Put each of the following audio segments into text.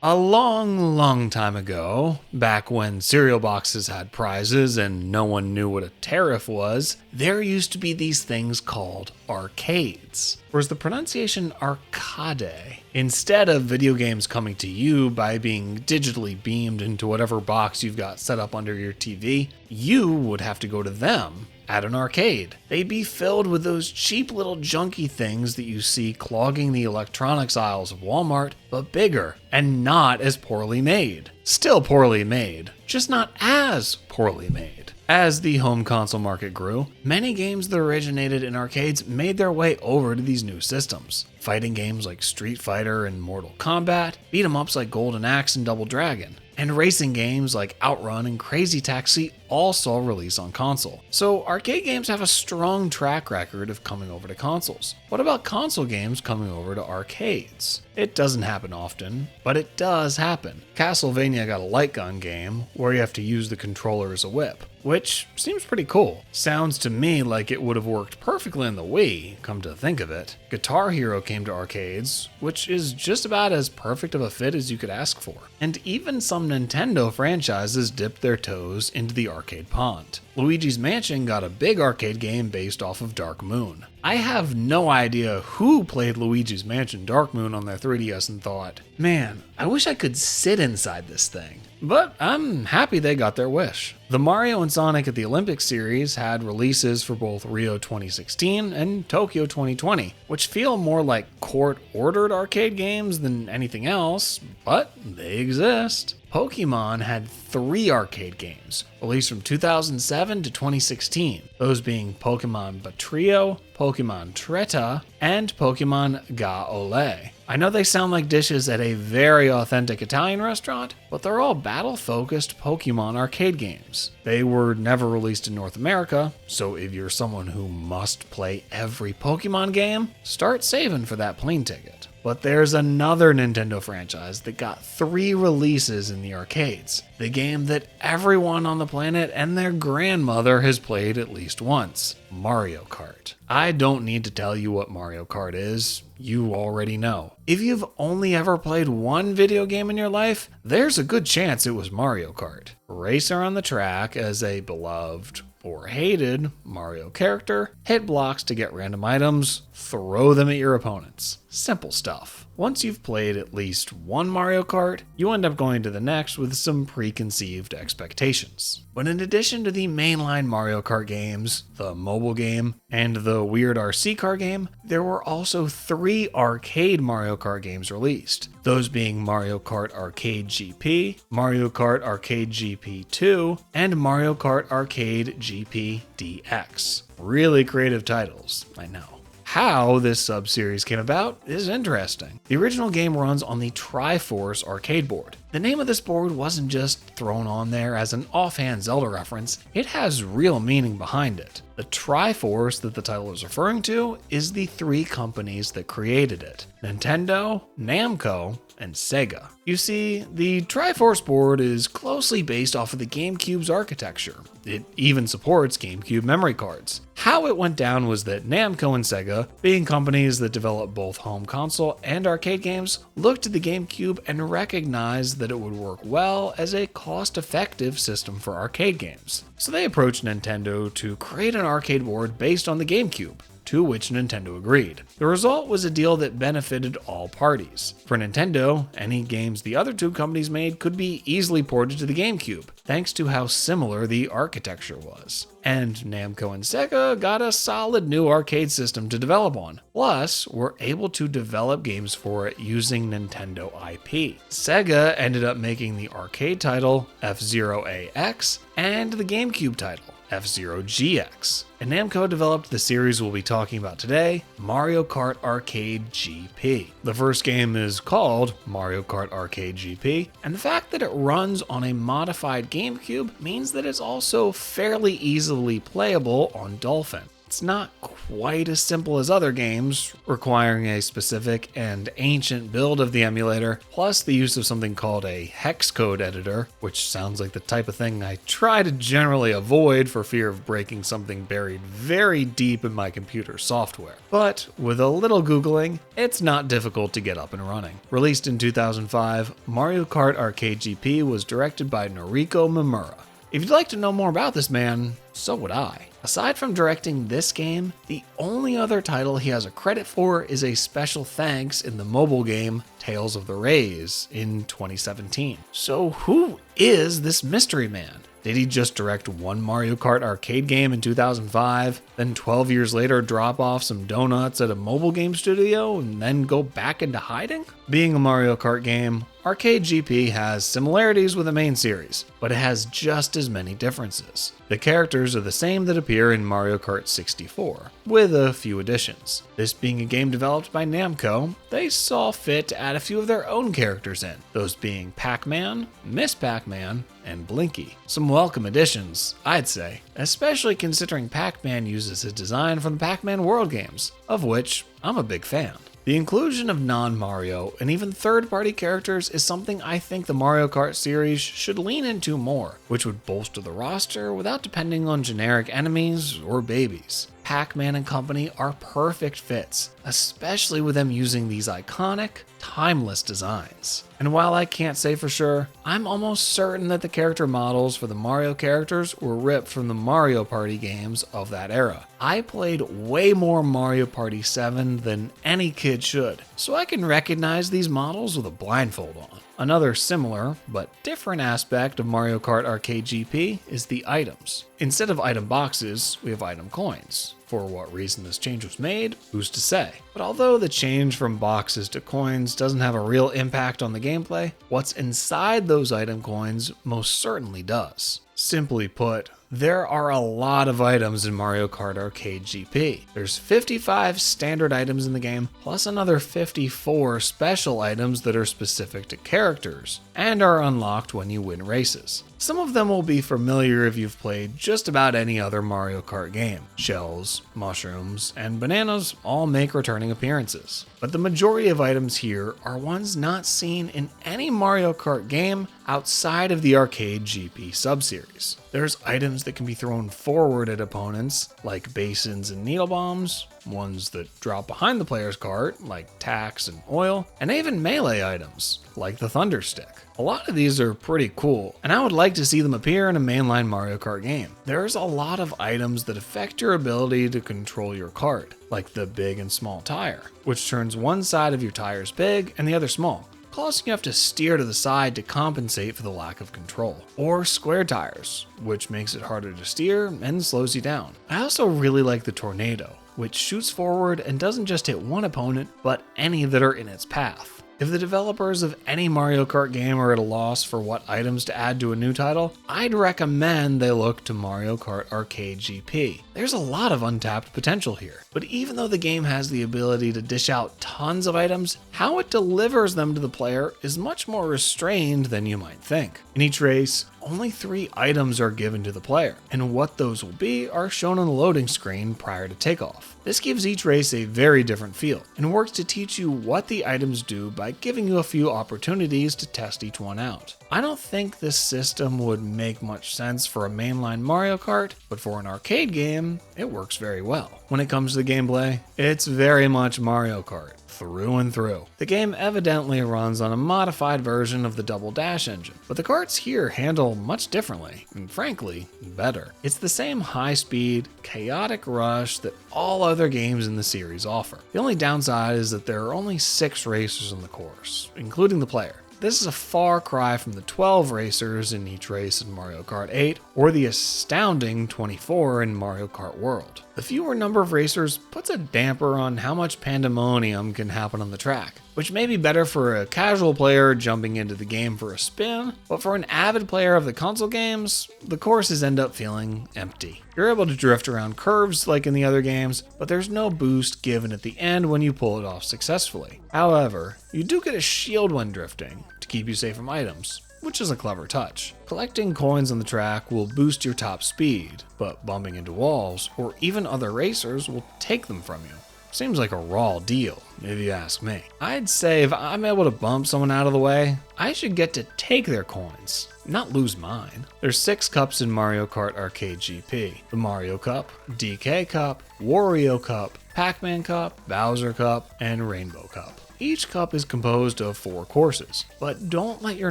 A long time ago, back when cereal boxes had prizes and no one knew what a tariff was, there used to be these things called arcades. Whereas the pronunciation arcade. Instead of video games coming to you by being digitally beamed into whatever box you've got set up under your TV, you would have to go to them at an arcade. They'd be filled with those cheap little junky things that you see clogging the electronics aisles of Walmart, but bigger and not as poorly made. Still poorly made, just not as poorly made. As the home console market grew, many games that originated in arcades made their way over to these new systems. Fighting games like Street Fighter and Mortal Kombat, beat 'em ups like Golden Axe and Double Dragon, and racing games like Outrun and Crazy Taxi all saw release on console. So arcade games have a strong track record of coming over to consoles. What about console games coming over to arcades? It doesn't happen often, but it does happen. Castlevania got a light gun game where you have to use the controller as a whip, which seems pretty cool. Sounds to me like it would have worked perfectly in the Wii, come to think of it. Guitar Hero came to arcades, which is just about as perfect of a fit as you could ask for. And even some Nintendo franchises dipped their toes into the arcade pond. Luigi's Mansion got a big arcade game based off of Dark Moon. I have no idea who played Luigi's Mansion Dark Moon on their 3DS and thought, man, I wish I could sit inside this thing. But I'm happy they got their wish. The Mario and Sonic at the Olympics series had releases for both Rio 2016 and Tokyo 2020, which feel more like court-ordered arcade games than anything else, but they exist. Pokemon had 3 arcade games, released from 2007 to 2016, those being Pokemon Batrio, Pokemon Treta, and Pokemon Ga Ole. I know they sound like dishes at a very authentic Italian restaurant, but they're all battle-focused Pokemon arcade games. They were never released in North America, so if you're someone who must play every Pokemon game, start saving for that plane ticket. But there's another Nintendo franchise that got 3 releases in the arcades. The game that everyone on the planet and their grandmother has played at least once. Mario Kart. I don't need to tell you what Mario Kart is. You already know. If you've only ever played one video game in your life, there's a good chance it was Mario Kart. Race around the track as a beloved or hated Mario character, hit blocks to get random items, throw them at your opponents. Simple stuff. Once you've played at least one Mario Kart, you end up going to the next with some preconceived expectations. But in addition to the mainline Mario Kart games, the mobile game, and the weird RC car game, there were also 3 arcade Mario Kart games released. Those being Mario Kart Arcade GP, Mario Kart Arcade GP 2, and Mario Kart Arcade GPDX. Really creative titles, I know. How this sub-series came about is interesting. The original game runs on the Triforce arcade board. The name of this board wasn't just thrown on there as an offhand Zelda reference, it has real meaning behind it. The Triforce that the title is referring to is the 3 companies that created it: Nintendo, Namco, and Sega. You see, the Triforce board is closely based off of the GameCube's architecture. It even supports GameCube memory cards. How it went down was that Namco and Sega, being companies that develop both home console and arcade games, looked at the GameCube and recognized that it would work well as a cost-effective system for arcade games. So they approached Nintendo to create an arcade board based on the GameCube, to which Nintendo agreed. The result was a deal that benefited all parties. For Nintendo, any games the other 2 companies made could be easily ported to the GameCube, thanks to how similar the architecture was. And Namco and Sega got a solid new arcade system to develop on. Plus, were able to develop games for it using Nintendo IP. Sega ended up making the arcade title F-Zero AX and the GameCube title F-Zero GX. And Namco developed the series we'll be talking about today, Mario Kart Arcade GP. The first game is called Mario Kart Arcade GP, and the fact that it runs on a modified GameCube means that it's also fairly easily playable on Dolphin. It's not quite as simple as other games, requiring a specific and ancient build of the emulator, plus the use of something called a hex code editor, which sounds like the type of thing I try to generally avoid for fear of breaking something buried very deep in my computer software. But with a little Googling, it's not difficult to get up and running. Released in 2005, Mario Kart Arcade GP was directed by Noriko Mimura. If you'd like to know more about this man, so would I. Aside from directing this game, the only other title he has a credit for is a special thanks in the mobile game Tales of the Rays in 2017. So who is this mystery man? Did he just direct one Mario Kart arcade game in 2005, then 12 years later drop off some donuts at a mobile game studio, and then go back into hiding? Being a Mario Kart game, Arcade GP has similarities with the main series, but it has just as many differences. The characters are the same that appear in Mario Kart 64, with a few additions. This being a game developed by Namco, they saw fit to add a few of their own characters in, those being Pac-Man, Miss Pac-Man, and Blinky. Some welcome additions, I'd say, especially considering Pac-Man uses his design from the Pac-Man World games, of which I'm a big fan. The inclusion of non-Mario and even third-party characters is something I think the Mario Kart series should lean into more, which would bolster the roster without depending on generic enemies or babies. Pac-Man and company are perfect fits, especially with them using these iconic, timeless designs. And while I can't say for sure, I'm almost certain that the character models for the Mario characters were ripped from the Mario Party games of that era. I played way more Mario Party 7 than any kid should, so I can recognize these models with a blindfold on. Another similar, but different aspect of Mario Kart Arcade GP is the items. Instead of item boxes, we have item coins. For what reason this change was made, who's to say? But although the change from boxes to coins doesn't have a real impact on the gameplay, what's inside those item coins most certainly does. Simply put, there are a lot of items in Mario Kart Arcade GP. There's 55 standard items in the game, plus another 54 special items that are specific to characters, and are unlocked when you win races. Some of them will be familiar if you've played just about any other Mario Kart game. Shells, mushrooms, and bananas all make returning appearances. But the majority of items here are ones not seen in any Mario Kart game outside of the Arcade GP subseries. There's items that can be thrown forward at opponents, like basins and needle bombs, ones that drop behind the player's cart, like tacks and oil, and even melee items, like the Thunder Stick. A lot of these are pretty cool, and I would like to see them appear in a mainline Mario Kart game. There's a lot of items that affect your ability to control your kart, like the big and small tire, which turns one side of your tires big and the other small, causing you have to steer to the side to compensate for the lack of control. Or square tires, which makes it harder to steer and slows you down. I also really like the Tornado, which shoots forward and doesn't just hit one opponent, but any that are in its path. If the developers of any Mario Kart game are at a loss for what items to add to a new title, I'd recommend they look to Mario Kart Arcade GP. There's a lot of untapped potential here, but even though the game has the ability to dish out tons of items, how it delivers them to the player is much more restrained than you might think. In each race, only 3 items are given to the player, and what those will be are shown on the loading screen prior to takeoff. This gives each race a very different feel, and works to teach you what the items do by giving you a few opportunities to test each one out. I don't think this system would make much sense for a mainline Mario Kart, but for an arcade game, it works very well. When it comes to the gameplay, it's very much Mario Kart, through and through. The game evidently runs on a modified version of the Double Dash engine, but the karts here handle much differently, and frankly, better. It's the same high-speed, chaotic rush that all other games in the series offer. The only downside is that there are only 6 racers on the course, including the player. This is a far cry from the 12 racers in each race in Mario Kart 8, or the astounding 24 in Mario Kart World. The fewer number of racers puts a damper on how much pandemonium can happen on the track, which may be better for a casual player jumping into the game for a spin, but for an avid player of the console games, the courses end up feeling empty. You're able to drift around curves like in the other games, but there's no boost given at the end when you pull it off successfully. However, you do get a shield when drifting, to keep you safe from items, which is a clever touch. Collecting coins on the track will boost your top speed, but bumping into walls or even other racers will take them from you. Seems like a raw deal, if you ask me. I'd say if I'm able to bump someone out of the way, I should get to take their coins, not lose mine. There's 6 cups in Mario Kart Arcade GP. The Mario Cup, DK Cup, Wario Cup, Pac-Man Cup, Bowser Cup, and Rainbow Cup. Each cup is composed of 4 courses, but don't let your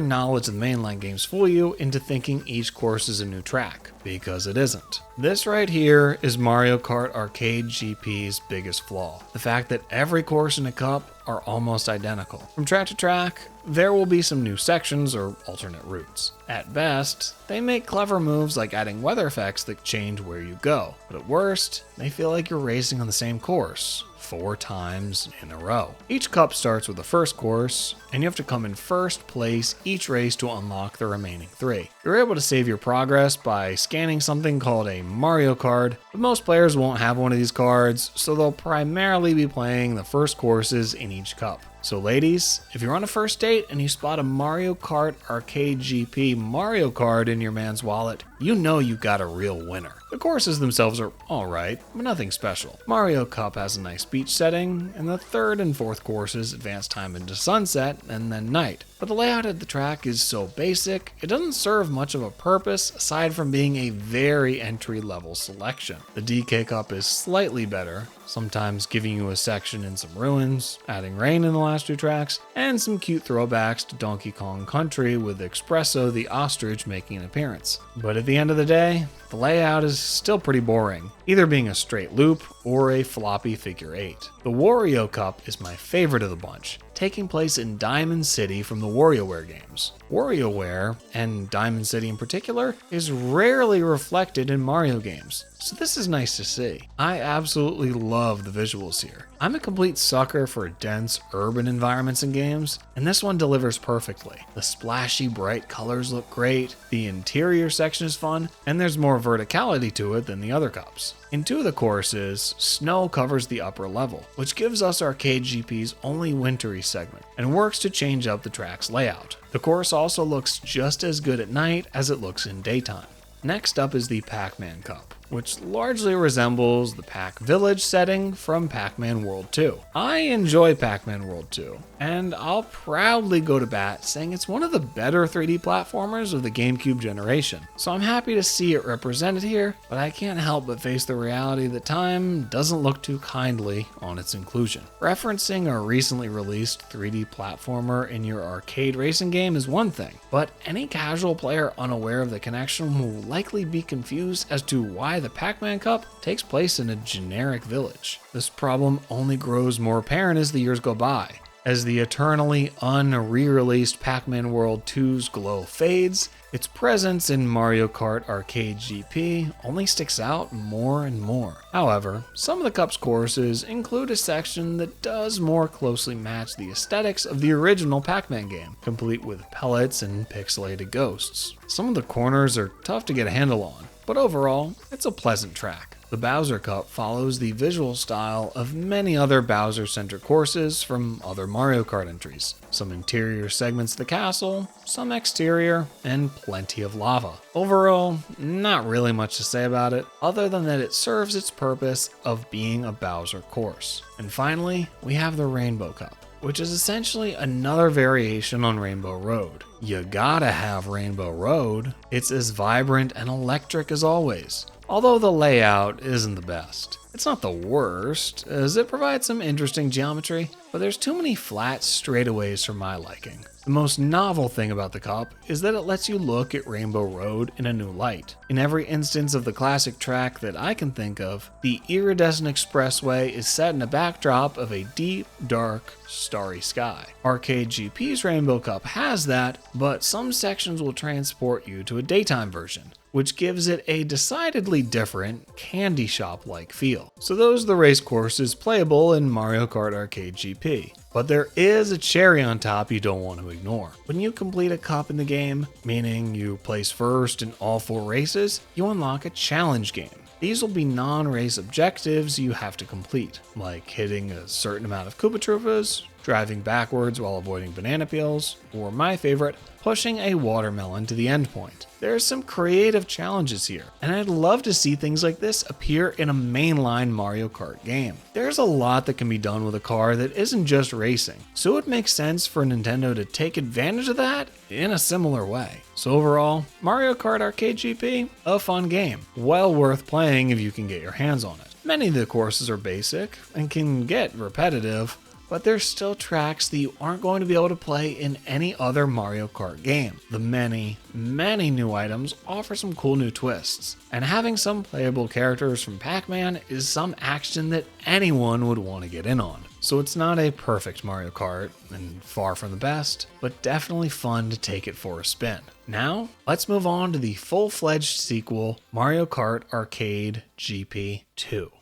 knowledge of the mainline games fool you into thinking each course is a new track, because it isn't. This right here is Mario Kart Arcade GP's biggest flaw, the fact that every course in a cup are almost identical. From track to track, there will be some new sections or alternate routes. At best, they make clever moves like adding weather effects that change where you go, but at worst, they feel like you're racing on the same course 4 times in a row. Each cup starts with the first course, and you have to come in first place each race to unlock the remaining 3. You're able to save your progress by scanning something called a Mario card, but most players won't have one of these cards, so they'll primarily be playing the first courses in each cup. So ladies, if you're on a first date and you spot a Mario Kart Arcade GP Mario card in your man's wallet, you know you got a real winner. The courses themselves are alright, but nothing special. Mario Cup has a nice beach setting, and the 3rd and 4th courses advance time into sunset and then night. But the layout of the track is so basic, it doesn't serve much of a purpose aside from being a very entry-level selection. The DK Cup is slightly better, sometimes giving you a section in some ruins, adding rain in the last 2 tracks, and some cute throwbacks to Donkey Kong Country with Espresso the ostrich making an appearance. But at the end of the day, the layout is still pretty boring, either being a straight loop or a floppy figure 8. The Wario Cup is my favorite of the bunch, taking place in Diamond City from the WarioWare games. WarioWare, and Diamond City in particular, is rarely reflected in Mario games, so this is nice to see. I absolutely love the visuals here. I'm a complete sucker for dense urban environments in games, and this one delivers perfectly. The splashy bright colors look great, the interior section is fun, and there's more verticality to it than the other cups. In 2 of the courses, snow covers the upper level, which gives us Arcade GP's only wintry segment, and works to change up the track's layout. The course also looks just as good at night as it looks in daytime. Next up is the Pac-Man Cup, which largely resembles the Pac Village setting from Pac-Man World 2. I enjoy Pac-Man World 2, and I'll proudly go to bat saying it's one of the better 3D platformers of the GameCube generation. So I'm happy to see it represented here, but I can't help but face the reality that time doesn't look too kindly on its inclusion. Referencing a recently released 3D platformer in your arcade racing game is one thing, but any casual player unaware of the connection will likely be confused as to why the Pac-Man Cup takes place in a generic village. This problem only grows more apparent as the years go by. As the eternally unre-released Pac-Man World 2's glow fades, its presence in Mario Kart Arcade GP only sticks out more and more. However, some of the Cup's courses include a section that does more closely match the aesthetics of the original Pac-Man game, complete with pellets and pixelated ghosts. Some of the corners are tough to get a handle on, but overall, it's a pleasant track. The Bowser Cup follows the visual style of many other Bowser-centric courses from other Mario Kart entries. Some interior segments of the castle, some exterior, and plenty of lava. Overall, not really much to say about it, other than that it serves its purpose of being a Bowser course. And finally, we have the Rainbow Cup, which is essentially another variation on Rainbow Road. You gotta have Rainbow Road. It's as vibrant and electric as always, although the layout isn't the best. It's not the worst, as it provides some interesting geometry, but there's too many flat straightaways for my liking. The most novel thing about the Cup is that it lets you look at Rainbow Road in a new light. In every instance of the classic track that I can think of, the iridescent expressway is set in a backdrop of a deep, dark, starry sky. Arcade GP's Rainbow Cup has that, but some sections will transport you to a daytime version, which gives it a decidedly different, candy shop-like feel. So those are the race courses playable in Mario Kart Arcade GP. But there is a cherry on top you don't want to ignore. When you complete a cup in the game, meaning you place first in all 4 races, you unlock a challenge game. These will be non-race objectives you have to complete, like hitting a certain amount of Koopa Troopas, driving backwards while avoiding banana peels, or my favorite, pushing a watermelon to the endpoint. There are some creative challenges here, and I'd love to see things like this appear in a mainline Mario Kart game. There's a lot that can be done with a car that isn't just racing, so it makes sense for Nintendo to take advantage of that in a similar way. So overall, Mario Kart Arcade GP, a fun game, well worth playing if you can get your hands on it. Many of the courses are basic and can get repetitive, but there's still tracks that you aren't going to be able to play in any other Mario Kart game. The many new items offer some cool new twists, and having some playable characters from Pac-Man is some action that anyone would want to get in on. So it's not a perfect Mario Kart, and far from the best, but definitely fun to take it for a spin. Now, let's move on to the full-fledged sequel, Mario Kart Arcade GP 2.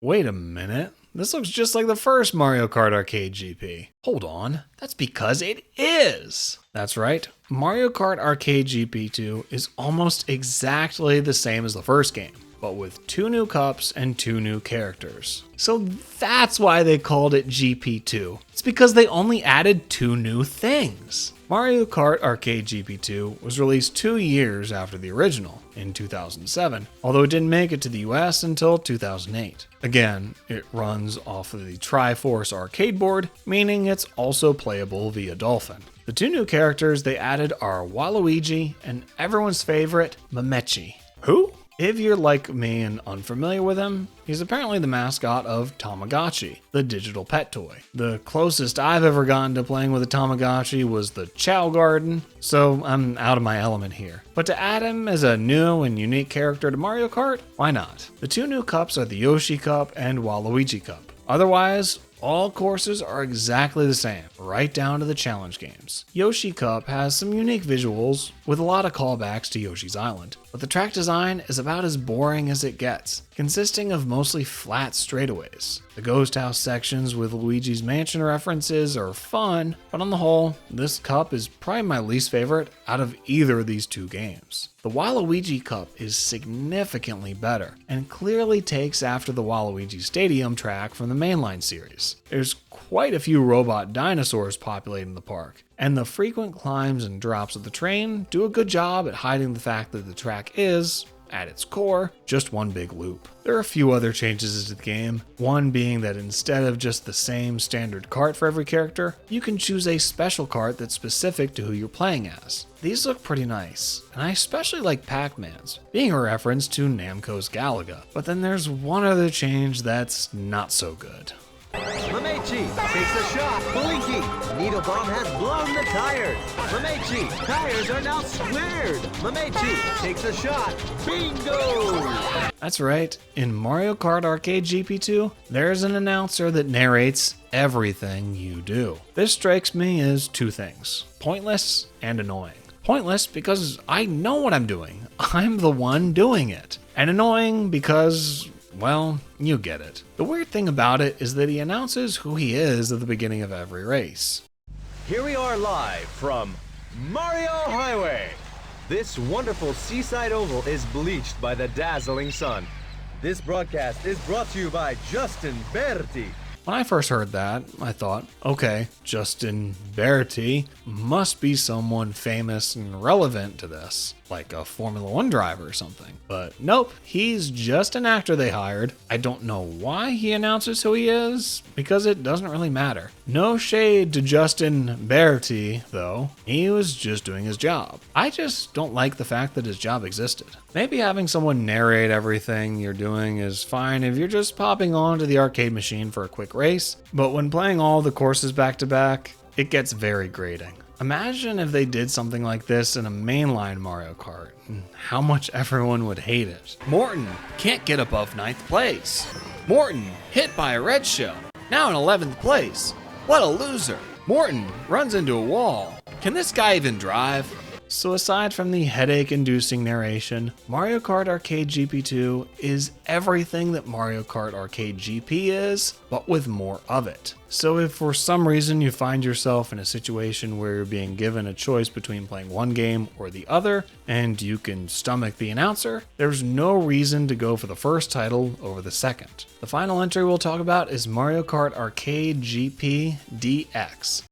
Wait a minute, this looks just like the first Mario Kart Arcade GP. Hold on, that's because it is! That's right, Mario Kart Arcade GP 2 is almost exactly the same as the first game, but with 2 new cups and 2 new characters. So that's why they called it GP2. It's because they only added 2 new things. Mario Kart Arcade GP2 was released 2 years after the original, in 2007, although it didn't make it to the US until 2008. Again, it runs off of the Triforce arcade board, meaning it's also playable via Dolphin. The 2 new characters they added are Waluigi and everyone's favorite, Mamechi. Who? If you're like me and unfamiliar with him, he's apparently the mascot of Tamagotchi, the digital pet toy. The closest I've ever gotten to playing with a Tamagotchi was the Chow Garden, so I'm out of my element here. But to add him as a new and unique character to Mario Kart, why not? The 2 new cups are the Yoshi Cup and Waluigi Cup. Otherwise, all courses are exactly the same, right down to the challenge games. Yoshi Cup has some unique visuals with a lot of callbacks to Yoshi's Island, but the track design is about as boring as it gets, consisting of mostly flat straightaways. The Ghost House sections with Luigi's Mansion references are fun, but on the whole, this cup is probably my least favorite out of either of these 2 games. The Waluigi Cup is significantly better, and clearly takes after the Waluigi Stadium track from the mainline series. There's quite a few robot dinosaurs populating the park, and the frequent climbs and drops of the train do a good job at hiding the fact that the track is, at its core, just one big loop. There are a few other changes to the game, one being that instead of just the same standard cart for every character, you can choose a special cart that's specific to who you're playing as. These look pretty nice, and I especially like Pac-Man's, being a reference to Namco's Galaga. But then there's one other change that's not so good. Mamechi takes a shot. Blinky. Needle Bomb has blown the tires. Mamechi. Tires are now squared. Mamechi takes a shot. Bingo! That's right. In Mario Kart Arcade GP2, there's an announcer that narrates everything you do. This strikes me as 2 things: pointless and annoying. Pointless because I know what I'm doing. I'm the one doing it. And annoying because, well, you get it. The weird thing about it is that he announces who he is at the beginning of every race. Here we are live from Mario Highway. This wonderful seaside oval is bleached by the dazzling sun. This broadcast is brought to you by Justin Berti. When I first heard that, I thought, okay, Justin Berti must be someone famous and relevant to this, like a Formula 1 driver or something. But nope, he's just an actor they hired. I don't know why he announces who he is, because it doesn't really matter. No shade to Justin Berti, though. He was just doing his job. I just don't like the fact that his job existed. Maybe having someone narrate everything you're doing is fine if you're just popping onto the arcade machine for a quick race, but when playing all the courses back to back, it gets very grating. Imagine if they did something like this in a mainline Mario Kart, and how much everyone would hate it. Morton can't get above 9th place. Morton hit by a red shell, now in 11th place. What a loser. Morton runs into a wall. Can this guy even drive? So aside from the headache-inducing narration, Mario Kart Arcade GP2 is everything that Mario Kart Arcade GP is, but with more of it. So if for some reason you find yourself in a situation where you're being given a choice between playing one game or the other, and you can stomach the announcer, there's no reason to go for the first title over the second. The final entry we'll talk about is Mario Kart Arcade GPDX.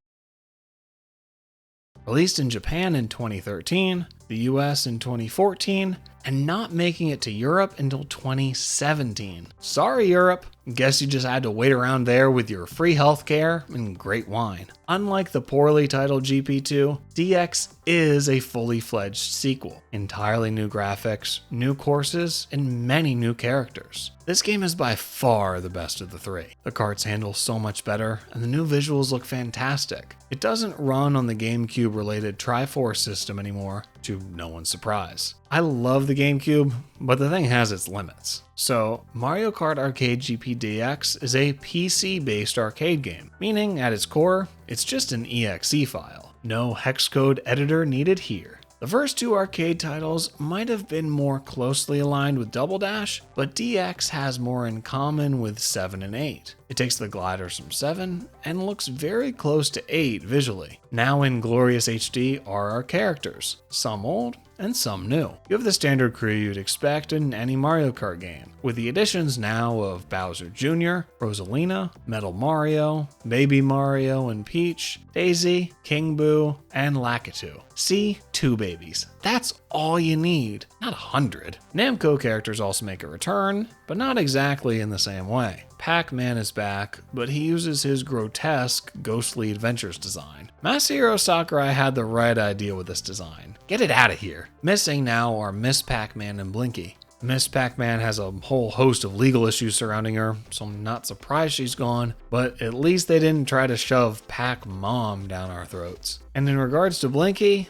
Released in Japan in 2013, the US in 2014, and not making it to Europe until 2017. Sorry, Europe. Guess you just had to wait around there with your free healthcare and great wine. Unlike the poorly titled GP2, DX is a fully fledged sequel. Entirely new graphics, new courses, and many new characters. This game is by far the best of the three. The karts handle so much better, and the new visuals look fantastic. It doesn't run on the GameCube related Triforce system anymore, to no one's surprise. I love the GameCube, but the thing has its limits. So, Mario Kart Arcade GPDX is a PC-based arcade game, meaning at its core, it's just an exe file. No hex code editor needed here. The first two arcade titles might have been more closely aligned with Double Dash, but DX has more in common with 7 and 8. It takes the gliders from 7 and looks very close to 8 visually. Now in glorious HD are our characters, some old and some new. You have the standard crew you'd expect in any Mario Kart game, with the additions now of Bowser Jr., Rosalina, Metal Mario, Baby Mario and Peach, Daisy, King Boo, and Lakitu. See, 2 babies. That's all you need, not 100. Namco characters also make a return, but not exactly in the same way. Pac-Man is back, but he uses his grotesque Ghostly Adventures design. Masahiro Sakurai had the right idea with this design. Get it out of here. Missing now are Miss Pac-Man and Blinky. Miss Pac-Man has a whole host of legal issues surrounding her, so I'm not surprised she's gone, but at least they didn't try to shove Pac-Mom down our throats. And in regards to Blinky,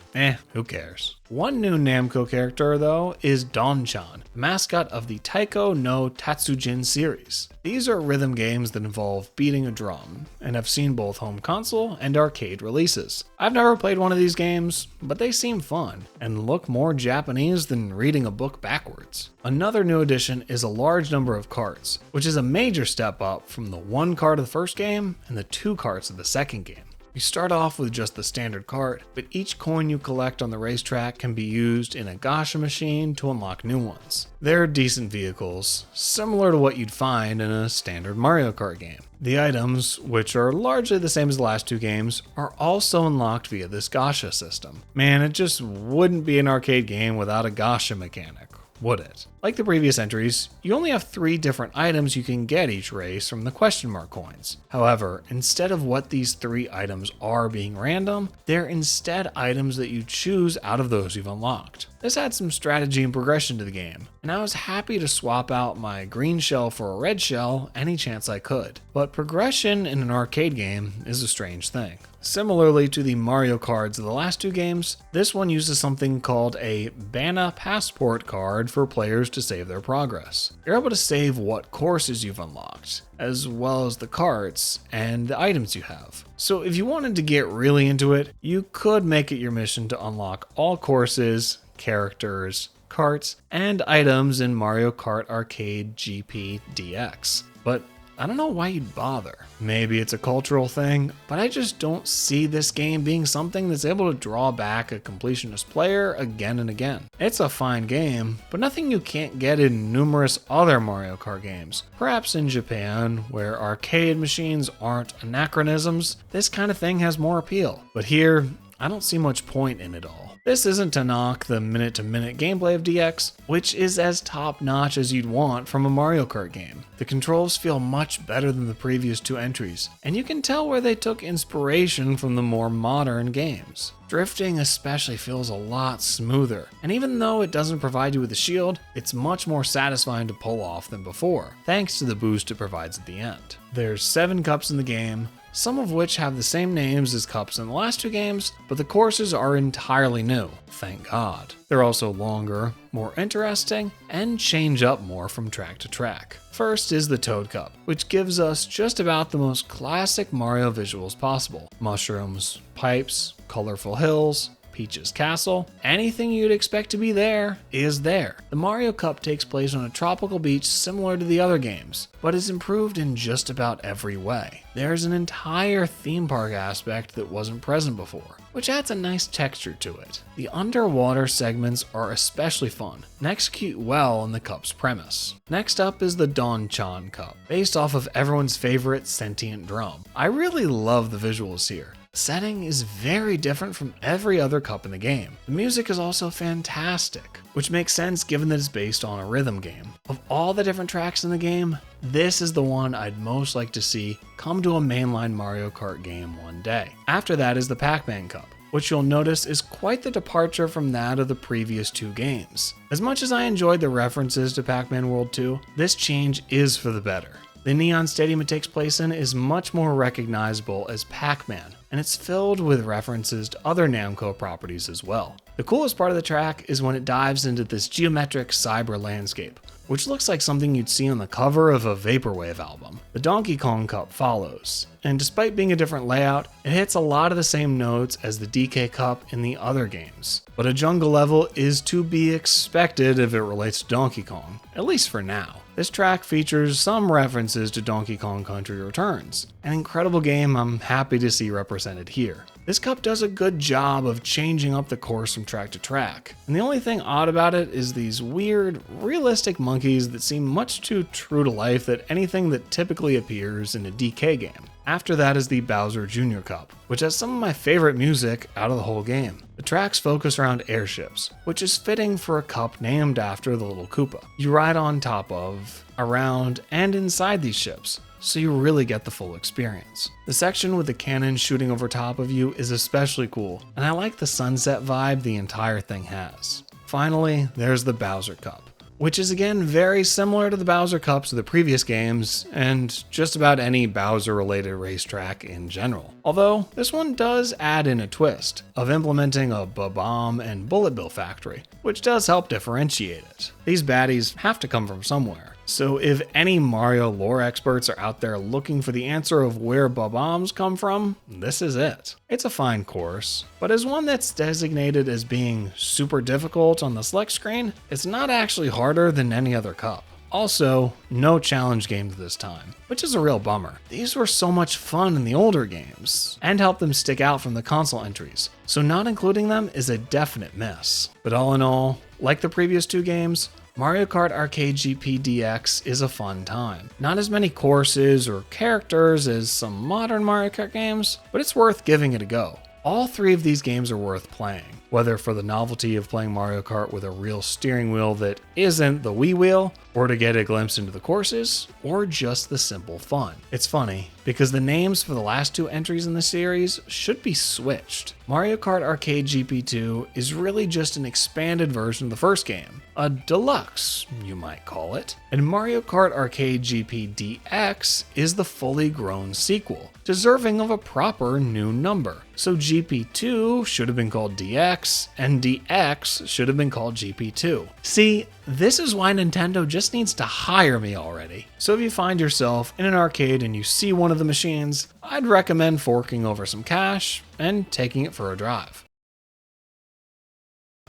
who cares? One new Namco character, though, is Don-chan, mascot of the Taiko no Tatsujin series. These are rhythm games that involve beating a drum, and have seen both home console and arcade releases. I've never played one of these games, but they seem fun, and look more Japanese than reading a book backwards. Another new addition is a large number of karts, which is a major step up from the 1 kart of the first game and the 2 karts of the second game. You start off with just the standard kart, but each coin you collect on the racetrack can be used in a gacha machine to unlock new ones. They're decent vehicles, similar to what you'd find in a standard Mario Kart game. The items, which are largely the same as the last 2 games, are also unlocked via this gacha system. Man, it just wouldn't be an arcade game without a gacha mechanic, would it? Like the previous entries, you only have 3 different items you can get each race from the question mark coins. However, instead of what these 3 items are being random, they're instead items that you choose out of those you've unlocked. This adds some strategy and progression to the game, and I was happy to swap out my green shell for a red shell any chance I could. But progression in an arcade game is a strange thing. Similarly to the Mario cards of the last 2 games, this one uses something called a Bana Passport card for players to save their progress. You're able to save what courses you've unlocked, as well as the karts and the items you have. So if you wanted to get really into it, you could make it your mission to unlock all courses, characters, karts, and items in Mario Kart Arcade GPDX. But I don't know why you'd bother. Maybe it's a cultural thing, but I just don't see this game being something that's able to draw back a completionist player again and again. It's a fine game, but nothing you can't get in numerous other Mario Kart games. Perhaps in Japan, where arcade machines aren't anachronisms, this kind of thing has more appeal. But here, I don't see much point in it all. This isn't to knock the minute-to-minute gameplay of DX, which is as top-notch as you'd want from a Mario Kart game. The controls feel much better than the previous 2 entries, and you can tell where they took inspiration from the more modern games. Drifting especially feels a lot smoother, and even though it doesn't provide you with a shield, it's much more satisfying to pull off than before, thanks to the boost it provides at the end. There's 7 cups in the game, some of which have the same names as cups in the last 2 games, but the courses are entirely new, thank God. They're also longer, more interesting, and change up more from track to track. First is the Toad Cup, which gives us just about the most classic Mario visuals possible. Mushrooms, pipes, colorful hills, Peach's castle. Anything you'd expect to be there is there. The Mario Cup takes place on a tropical beach similar to the other games, but is improved in just about every way. There's an entire theme park aspect that wasn't present before, which adds a nice texture to it. The underwater segments are especially fun and execute well on the Cup's premise. Next up is the Don-chan Cup, based off of everyone's favorite sentient drum. I really love the visuals here. The setting is very different from every other cup in the game. The music is also fantastic, which makes sense given that it's based on a rhythm game. Of all the different tracks in the game, this is the one I'd most like to see come to a mainline Mario Kart game one day. After that is the Pac-Man Cup, which you'll notice is quite the departure from that of the previous two games. As much as I enjoyed the references to Pac-Man World 2, this change is for the better. The Neon Stadium it takes place in is much more recognizable as Pac-Man, and it's filled with references to other Namco properties as well. The coolest part of the track is when it dives into this geometric cyber landscape, which looks like something you'd see on the cover of a Vaporwave album. The Donkey Kong Cup follows, and despite being a different layout, it hits a lot of the same notes as the DK Cup in the other games. But a jungle level is to be expected if it relates to Donkey Kong, at least for now. This track features some references to Donkey Kong Country Returns, an incredible game I'm happy to see represented here. This cup does a good job of changing up the course from track to track, and the only thing odd about it is these weird, realistic monkeys that seem much too true to life that anything that typically appears in a DK game. After that is the Bowser Jr. Cup, which has some of my favorite music out of the whole game. The tracks focus around airships, which is fitting for a cup named after the little Koopa. You ride on top of, around, and inside these ships, so you really get the full experience. The section with the cannon shooting over top of you is especially cool, and I like the sunset vibe the entire thing has. Finally, there's the Bowser Cup, which is again very similar to the Bowser Cups of the previous games, and just about any Bowser-related racetrack in general. Although, this one does add in a twist of implementing a Bob-omb and Bullet Bill factory, which does help differentiate it. These baddies have to come from somewhere. So if any Mario lore experts are out there looking for the answer of where Bob-ombs come from, this is it. It's a fine course, but as one that's designated as being super difficult on the select screen, it's not actually harder than any other cup. Also, no challenge games this time, which is a real bummer. These were so much fun in the older games, and helped them stick out from the console entries, so not including them is a definite miss. But all in all, like the previous two games, Mario Kart Arcade GPDX is a fun time. Not as many courses or characters as some modern Mario Kart games, but it's worth giving it a go. All three of these games are worth playing, whether for the novelty of playing Mario Kart with a real steering wheel that isn't the Wii wheel, or to get a glimpse into the courses, or just the simple fun. It's funny, because the names for the last two entries in the series should be switched. Mario Kart Arcade GP2 is really just an expanded version of the first game, a deluxe, you might call it, and Mario Kart Arcade GPDX is the fully grown sequel, deserving of a proper new number. So GP2 should have been called DX, and DX should have been called GP2. See, this is why Nintendo just needs to hire me already. So if you find yourself in an arcade and you see one of the machines, I'd recommend forking over some cash and taking it for a drive.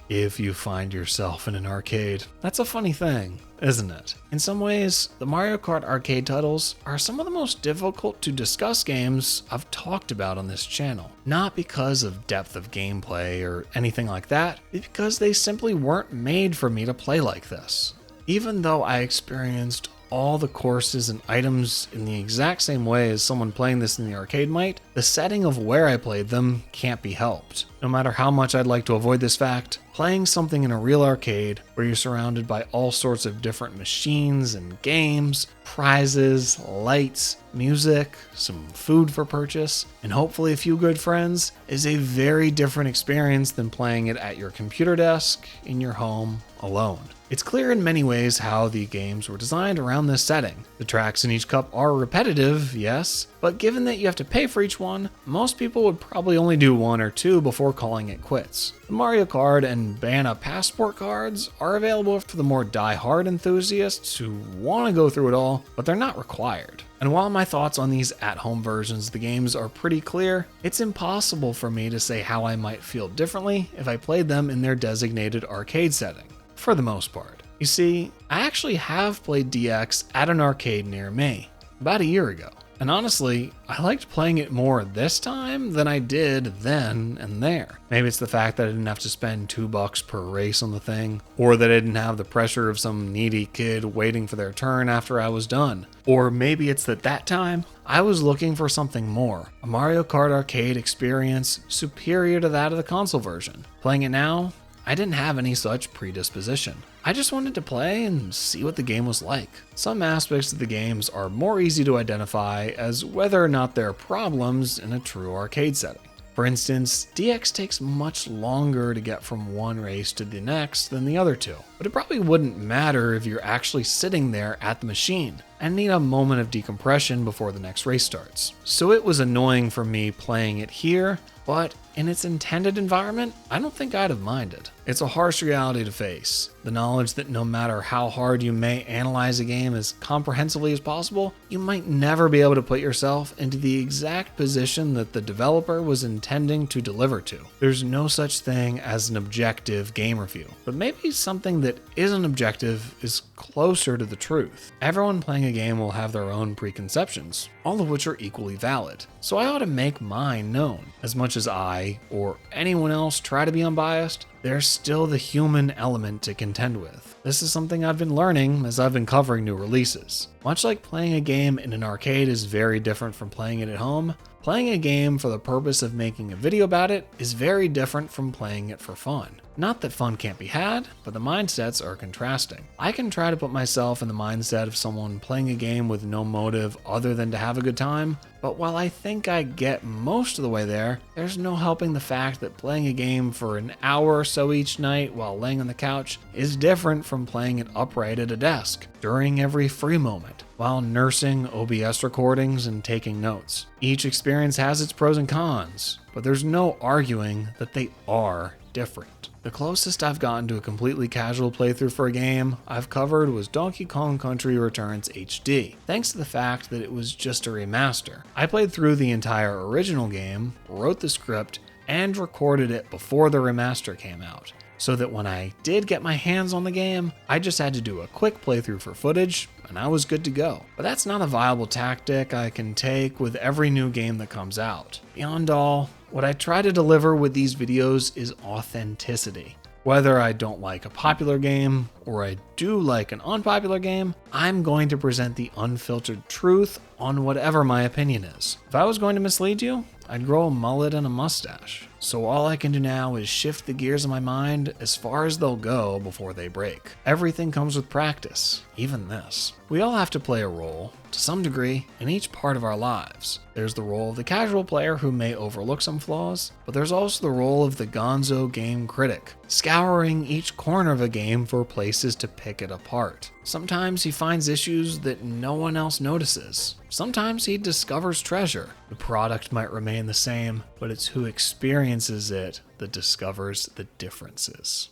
If you find yourself in an arcade, that's a funny thing, isn't it? In some ways, the Mario Kart arcade titles are some of the most difficult to discuss games I've talked about on this channel. Not because of depth of gameplay or anything like that, but because they simply weren't made for me to play like this. Even though I experienced all the courses and items in the exact same way as someone playing this in the arcade might, the setting of where I played them can't be helped. No matter how much I'd like to avoid this fact, playing something in a real arcade where you're surrounded by all sorts of different machines and games, prizes, lights, music, some food for purchase, and hopefully a few good friends is a very different experience than playing it at your computer desk in your home alone. It's clear in many ways how the games were designed around this setting. The tracks in each cup are repetitive, yes, but given that you have to pay for each one, most people would probably only do 1 or 2 before calling it quits. The Mario Kart and Banana Passport cards are available for the more die-hard enthusiasts who want to go through it all, but they're not required. And while my thoughts on these at-home versions of the games are pretty clear, it's impossible for me to say how I might feel differently if I played them in their designated arcade setting, for the most part. You see, I actually have played DX at an arcade near me, about a year ago. And honestly, I liked playing it more this time than I did then and there. Maybe it's the fact that I didn't have to spend $2 per race on the thing, or that I didn't have the pressure of some needy kid waiting for their turn after I was done. Or maybe it's that time, I was looking for something more, a Mario Kart arcade experience superior to that of the console version. Playing it now, I didn't have any such predisposition. I just wanted to play and see what the game was like. Some aspects of the games are more easy to identify as whether or not they're problems in a true arcade setting. For instance, DX takes much longer to get from one race to the next than the other two, but it probably wouldn't matter if you're actually sitting there at the machine and need a moment of decompression before the next race starts. So it was annoying for me playing it here, but in its intended environment, I don't think I'd have minded. It's a harsh reality to face. The knowledge that no matter how hard you may analyze a game as comprehensively as possible, you might never be able to put yourself into the exact position that the developer was intending to deliver to. There's no such thing as an objective game review, but maybe something that isn't objective is closer to the truth. Everyone playing a game will have their own preconceptions, all of which are equally valid. So I ought to make mine known. As much as I, or anyone else, try to be unbiased, there's still the human element to contend with. This is something I've been learning as I've been covering new releases. Much like playing a game in an arcade is very different from playing it at home, playing a game for the purpose of making a video about it is very different from playing it for fun. Not that fun can't be had, but the mindsets are contrasting. I can try to put myself in the mindset of someone playing a game with no motive other than to have a good time, but while I think I get most of the way there, there's no helping the fact that playing a game for an hour or so each night while laying on the couch is different from playing it upright at a desk, during every free moment, while nursing OBS recordings and taking notes. Each experience has its pros and cons, but there's no arguing that they are different. The closest I've gotten to a completely casual playthrough for a game I've covered was Donkey Kong Country Returns HD, thanks to the fact that it was just a remaster. I played through the entire original game, wrote the script, and recorded it before the remaster came out, so that when I did get my hands on the game, I just had to do a quick playthrough for footage, and I was good to go. But that's not a viable tactic I can take with every new game that comes out. Beyond all, what I try to deliver with these videos is authenticity. Whether I don't like a popular game or I do like an unpopular game, I'm going to present the unfiltered truth on whatever my opinion is. If I was going to mislead you, I'd grow a mullet and a mustache. So all I can do now is shift the gears of my mind as far as they'll go before they break. Everything comes with practice, even this. We all have to play a role, to some degree, in each part of our lives. There's the role of the casual player who may overlook some flaws, but there's also the role of the gonzo game critic, scouring each corner of a game for places to pick it apart. Sometimes he finds issues that no one else notices. Sometimes he discovers treasure. The product might remain the same, but it's who experiences it that discovers the differences.